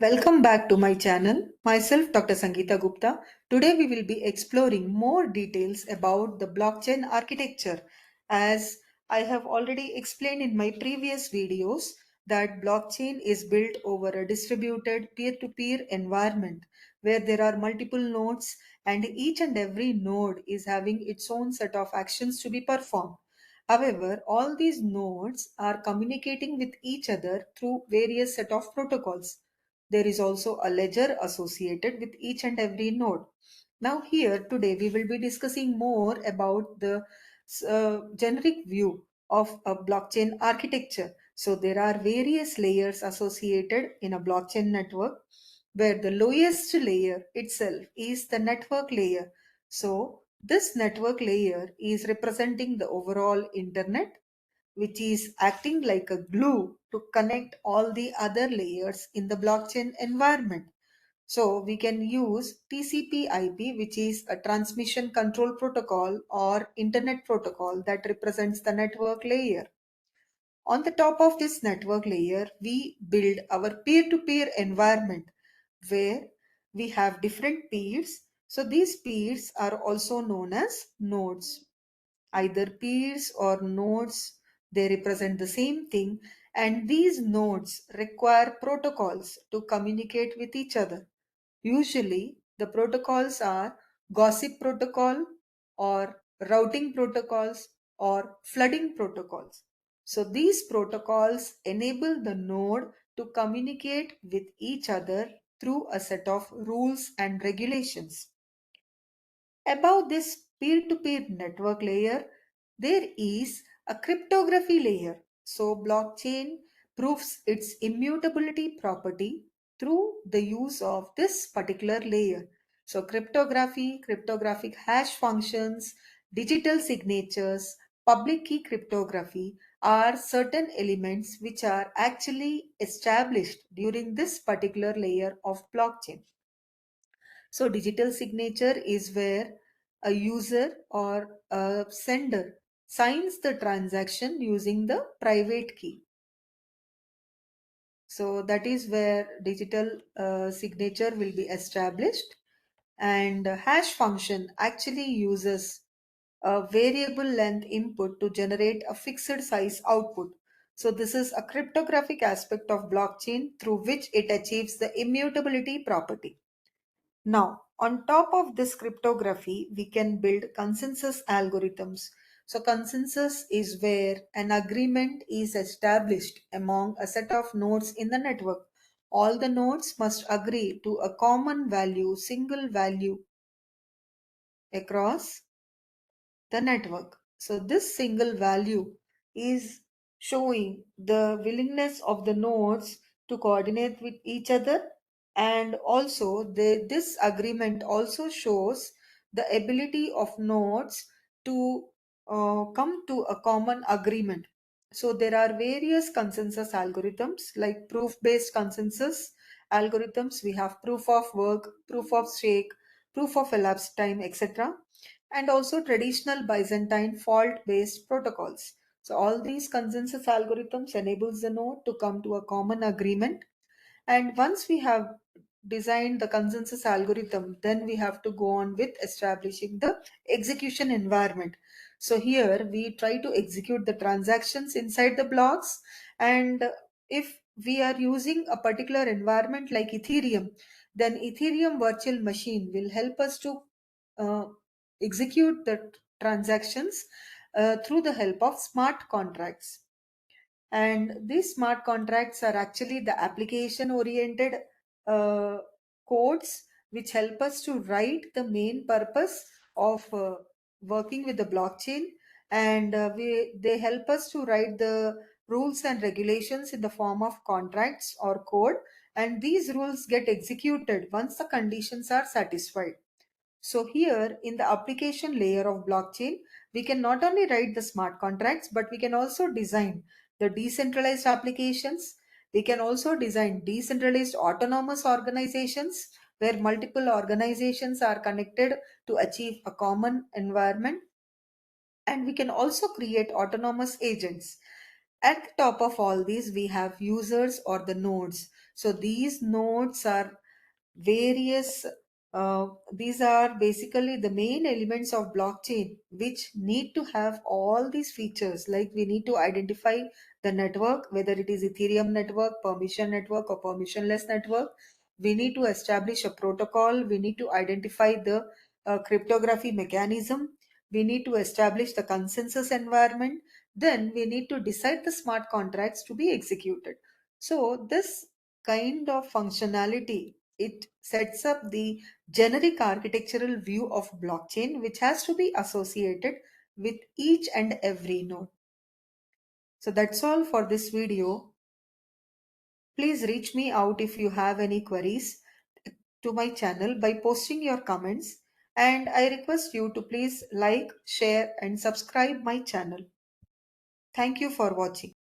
Welcome back to my channel. Myself, Dr. Sangeeta Gupta. Today we will be exploring more details about the blockchain architecture. As I have already explained in my previous videos, that blockchain is built over a distributed peer-to-peer environment where there are multiple nodes and each and every node is having its own set of actions to be performed. However, all these nodes are communicating with each other through various set of protocols. There is also a ledger associated with each and every node. Now here today we will be discussing more about the generic view of a blockchain architecture. So there are various layers associated in a blockchain network where the lowest layer itself is the network layer. So this network layer is representing the overall internet, which is acting like a glue to connect all the other layers in the blockchain environment. So we can use TCP/IP, which is a transmission control protocol or internet protocol that represents the network layer. On the top of this network layer, we build our peer-to-peer environment where we have different peers. So these peers are also known as nodes. Either peers or nodes, they represent the same thing, and these nodes require protocols to communicate with each other. Usually the protocols are gossip protocol or routing protocols or flooding protocols. So these protocols enable the node to communicate with each other through a set of rules and regulations. Above this peer-to-peer network layer, there is a cryptography layer. So blockchain proves its immutability property through the use of this particular layer. So cryptography, cryptographic hash functions, digital signatures, public key cryptography are certain elements which are actually established during this particular layer of blockchain. So digital signature is where a user or a sender signs the transaction using the private key. So that is where digital signature will be established, and hash function actually uses a variable length input to generate a fixed size output. So this is a cryptographic aspect of blockchain through which it achieves the immutability property. Now, on top of this cryptography, we can build consensus algorithms. So, consensus is where an agreement is established among a set of nodes in the network. All the nodes must agree to a common value, single value across the network. So this single value is showing the willingness of the nodes to coordinate with each other, and also this agreement also shows the ability of nodes to come to a common agreement. So there are various consensus algorithms like proof-based consensus algorithms. We have proof of work, proof of stake, proof of elapsed time, etc., and also traditional Byzantine fault-based protocols. So all these consensus algorithms enables the node to come to a common agreement. And once we have designed the consensus algorithm, then we have to go on with establishing the execution environment. So here we try to execute the transactions inside the blocks, and if we are using a particular environment like Ethereum, then Ethereum virtual machine will help us to uh, execute the transactions through the help of smart contracts. And these smart contracts are actually the application oriented uh, codes which help us to write the main purpose of working with the blockchain. And they help us to write the rules and regulations in the form of contracts or code, and these rules get executed once the conditions are satisfied. So here in the application layer of blockchain, we can not only write the smart contracts, but we can also design the decentralized applications. We can also design decentralized autonomous organizations where multiple organizations are connected to achieve a common environment. And we can also create autonomous agents. At the top of all these, we have users or the nodes. So these nodes are various these are basically the main elements of blockchain which need to have all these features. Like we need to identify the network, whether it is Ethereum network, permission network, or permissionless network. We need to establish a protocol. We need to identify the cryptography mechanism. We need to establish the consensus environment. Then we need to decide the smart contracts to be executed. So this kind of functionality, it sets up the generic architectural view of blockchain, which has to be associated with each and every node. So that's all for this video. Please reach me out if you have any queries to my channel by posting your comments, and I request you to please like, share and subscribe my channel. Thank you for watching.